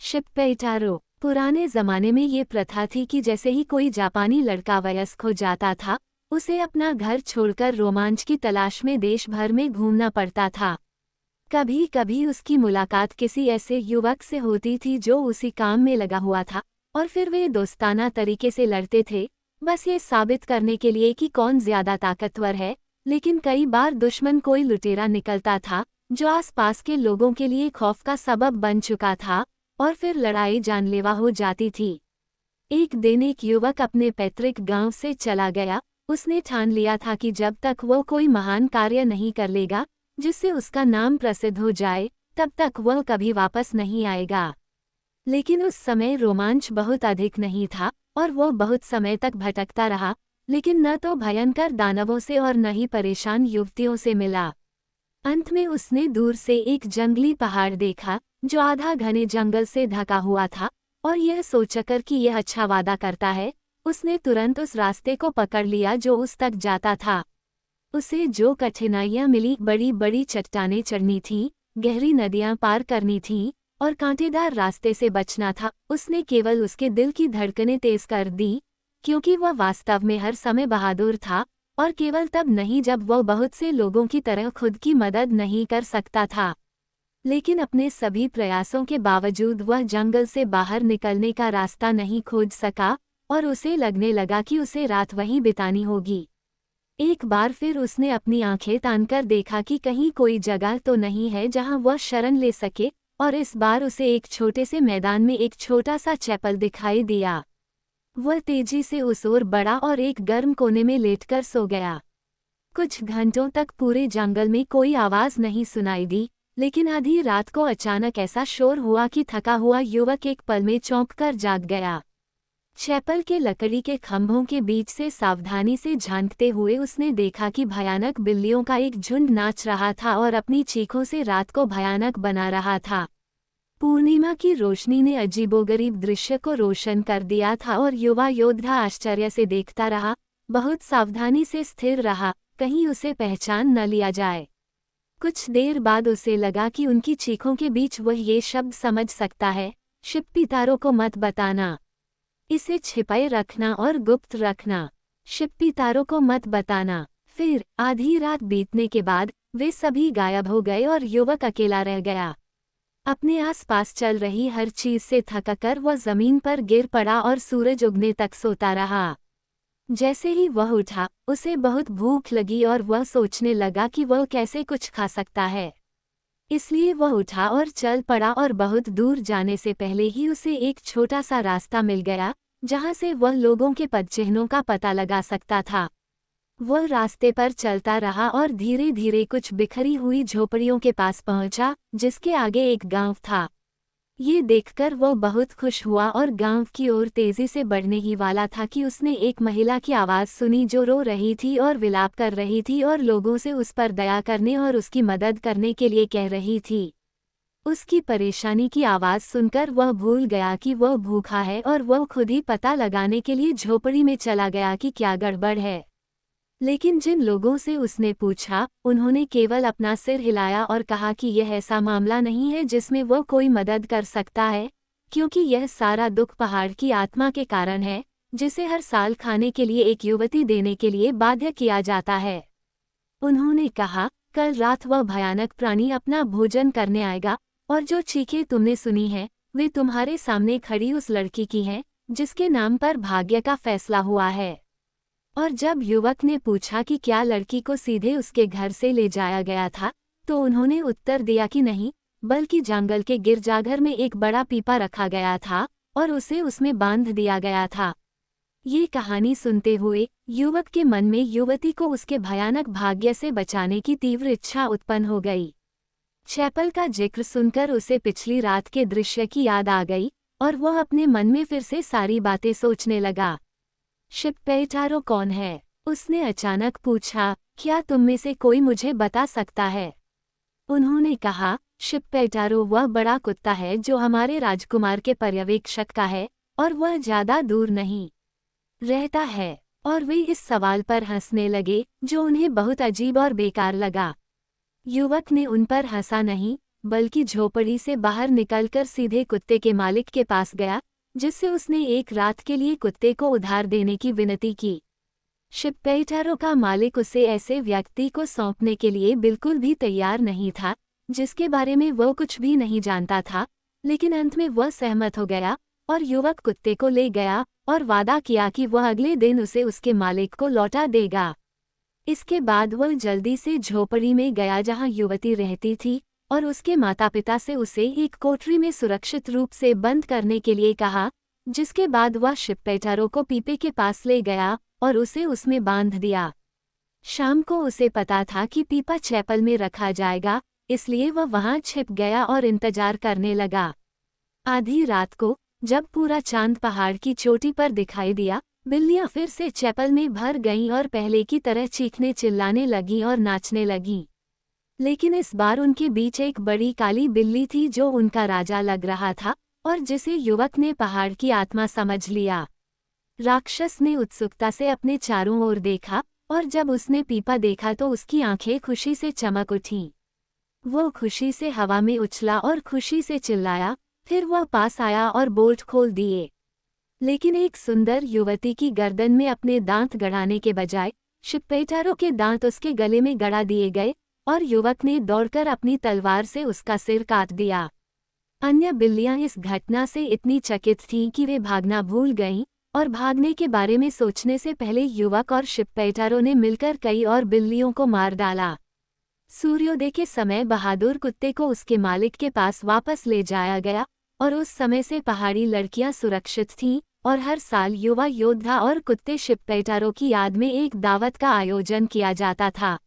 शिप्पेटारो। पुराने जमाने में ये प्रथा थी कि जैसे ही कोई जापानी लड़का वयस्क हो जाता था, उसे अपना घर छोड़कर रोमांच की तलाश में देश भर में घूमना पड़ता था। कभी कभी उसकी मुलाकात किसी ऐसे युवक से होती थी जो उसी काम में लगा हुआ था, और फिर वे दोस्ताना तरीके से लड़ते थे, बस ये साबित करने के लिए कि कौन ज्यादा ताकतवर है। लेकिन कई बार दुश्मन कोई लुटेरा निकलता था जो आसपास के लोगों के लिए खौफ का सबब बन चुका था, और फिर लड़ाई जानलेवा हो जाती थी। एक दिन एक युवक अपने पैतृक गांव से चला गया। उसने ठान लिया था कि जब तक वो कोई महान कार्य नहीं कर लेगा जिससे उसका नाम प्रसिद्ध हो जाए, तब तक वह कभी वापस नहीं आएगा। लेकिन उस समय रोमांच बहुत अधिक नहीं था, और वह बहुत समय तक भटकता रहा, लेकिन न तो भयंकर दानवों से और न ही परेशान युवतियों से मिला। अंत में उसने दूर से एक जंगली पहाड़ देखा जो आधा घने जंगल से ढका हुआ था, और यह सोचकर कि यह अच्छा वादा करता है, उसने तुरंत उस रास्ते को पकड़ लिया जो उस तक जाता था। उसे जो कठिनाइयां मिली, बड़ी बड़ी चट्टानें चढ़नी थीं, गहरी नदियां पार करनी थीं, और कांटेदार रास्ते से बचना था, उसने केवल उसके दिल की धड़कनें तेज कर दी, क्योंकि वह वास्तव में हर समय बहादुर था, और केवल तब नहीं जब वह बहुत से लोगों की तरह खुद की मदद नहीं कर सकता था। लेकिन अपने सभी प्रयासों के बावजूद वह जंगल से बाहर निकलने का रास्ता नहीं खोज सका, और उसे लगने लगा कि उसे रात वहीं बितानी होगी। एक बार फिर उसने अपनी आंखें तानकर देखा कि कहीं कोई जगह तो नहीं है जहां वह शरण ले सके, और इस बार उसे एक छोटे से मैदान में एक छोटा सा चैपल दिखाई दिया। वह तेजी से उस ओर बढ़ा और एक गर्म कोने में लेटकर सो गया। कुछ घंटों तक पूरे जंगल में कोई आवाज नहीं सुनाई दी, लेकिन आधी रात को अचानक ऐसा शोर हुआ कि थका हुआ युवक एक पल में चौंककर जाग गया। चैपल के लकड़ी के खंभों के बीच से सावधानी से झांकते हुए उसने देखा कि भयानक बिल्लियों का एक झुंड नाच रहा था और अपनी चीखों से रात को भयानक बना रहा था। पूर्णिमा की रोशनी ने अजीबोगरीब दृश्य को रोशन कर दिया था, और युवा योद्धा आश्चर्य से देखता रहा, बहुत सावधानी से स्थिर रहा, कहीं उसे पहचान न लिया जाए। कुछ देर बाद उसे लगा कि उनकी चीखों के बीच वह ये शब्द समझ सकता है, शिप्पितारो को मत बताना, इसे छिपाए रखना और गुप्त रखना, शिप्पितारो को मत बताना। फिर आधी रात बीतने के बाद वे सभी गायब हो गए और युवक अकेला रह गया। अपने आसपास चल रही हर चीज से थककर वह जमीन पर गिर पड़ा और सूरज उगने तक सोता रहा। जैसे ही वह उठा, उसे बहुत भूख लगी और वह सोचने लगा कि वह कैसे कुछ खा सकता है। इसलिए वह उठा और चल पड़ा, और बहुत दूर जाने से पहले ही उसे एक छोटा सा रास्ता मिल गया जहां से वह लोगों के पदचिह्नों का पता लगा सकता था। वह रास्ते पर चलता रहा और धीरे धीरे कुछ बिखरी हुई झोपड़ियों के पास पहुंचा, जिसके आगे एक गांव था। ये देखकर वह बहुत खुश हुआ और गांव की ओर तेजी से बढ़ने ही वाला था कि उसने एक महिला की आवाज़ सुनी जो रो रही थी और विलाप कर रही थी और लोगों से उस पर दया करने और उसकी मदद करने के लिए कह रही थी। उसकी परेशानी की आवाज़ सुनकर वह भूल गया कि वह भूखा है, और वह खुद ही पता लगाने के लिए झोपड़ी में चला गया कि क्या गड़बड़ है। लेकिन जिन लोगों से उसने पूछा, उन्होंने केवल अपना सिर हिलाया और कहा कि यह ऐसा मामला नहीं है जिसमें वह कोई मदद कर सकता है, क्योंकि यह सारा दुख पहाड़ की आत्मा के कारण है, जिसे हर साल खाने के लिए एक युवती देने के लिए बाध्य किया जाता है। उन्होंने कहा, कल रात वह भयानक प्राणी अपना भोजन करने आएगा, और जो चीखें तुमने सुनी हैं, वे तुम्हारे सामने खड़ी उस लड़की की हैं, जिसके नाम पर भाग्य का फैसला हुआ है। और जब युवक ने पूछा कि क्या लड़की को सीधे उसके घर से ले जाया गया था, तो उन्होंने उत्तर दिया कि नहीं, बल्कि जंगल के गिरजाघर में एक बड़ा पीपा रखा गया था और उसे उसमें बांध दिया गया था। ये कहानी सुनते हुए युवक के मन में युवती को उसके भयानक भाग्य से बचाने की तीव्र इच्छा उत्पन्न हो गई। चैपल का जिक्र सुनकर उसे पिछली रात के दृश्य की याद आ गई, और वह अपने मन में फिर से सारी बातें सोचने लगा। शिप्पेटारो कौन है? उसने अचानक पूछा, क्या तुम में से कोई मुझे बता सकता है? उन्होंने कहा, शिप्पेटारो वह बड़ा कुत्ता है जो हमारे राजकुमार के पर्यवेक्षक का है, और वह ज्यादा दूर नहीं रहता है। और वे इस सवाल पर हंसने लगे, जो उन्हें बहुत अजीब और बेकार लगा। युवक ने उन पर हंसा नहीं, बल्कि झोपड़ी से बाहर निकलकर सीधे कुत्ते के मालिक के पास गया, जिससे उसने एक रात के लिए कुत्ते को उधार देने की विनती की। शिप्पेटारो का मालिक उसे ऐसे व्यक्ति को सौंपने के लिए बिल्कुल भी तैयार नहीं था, जिसके बारे में वह कुछ भी नहीं जानता था, लेकिन अंत में वह सहमत हो गया और युवक कुत्ते को ले गया और वादा किया कि वह अगले दिन उसे उसके मालिक को लौटा देगा। इसके बाद वह जल्दी से झोपड़ी में गया जहां युवती रहती थी और उसके माता पिता से उसे एक कोठरी में सुरक्षित रूप से बंद करने के लिए कहा, जिसके बाद वह शिप्पेटारो को पीपे के पास ले गया और उसे उसमें बांध दिया। शाम को उसे पता था कि पीपा चैपल में रखा जाएगा, इसलिए वह वहां छिप गया और इंतजार करने लगा। आधी रात को जब पूरा चांद पहाड़ की चोटी पर दिखाई दिया, बिल्लियां फिर से चैपल में भर गईं और पहले की तरह चीखने चिल्लाने लगीं और नाचने लगीं। लेकिन इस बार उनके बीच एक बड़ी काली बिल्ली थी जो उनका राजा लग रहा था और जिसे युवक ने पहाड़ की आत्मा समझ लिया। राक्षस ने उत्सुकता से अपने चारों ओर देखा और जब उसने पीपा देखा तो उसकी आंखें खुशी से चमक उठीं। वो खुशी से हवा में उछला और खुशी से चिल्लाया, फिर वह पास आया और बोल्ट खोल दिए। लेकिन एक सुंदर युवती की गर्दन में अपने दांत गड़ाने के बजाय शिप्पेटारो के दांत उसके गले में गड़ा दिए गए और युवक ने दौड़कर अपनी तलवार से उसका सिर काट दिया। अन्य बिल्लियां इस घटना से इतनी चकित थीं कि वे भागना भूल गईं और भागने के बारे में सोचने से पहले युवक और शिप्पेटारो ने मिलकर कई और बिल्लियों को मार डाला। सूर्योदय के समय बहादुर कुत्ते को उसके मालिक के पास वापस ले जाया गया और उस समय से पहाड़ी लड़कियां सुरक्षित थीं और हर साल युवा योद्धा और कुत्ते शिप्पेटारो की याद में एक दावत का आयोजन किया जाता था।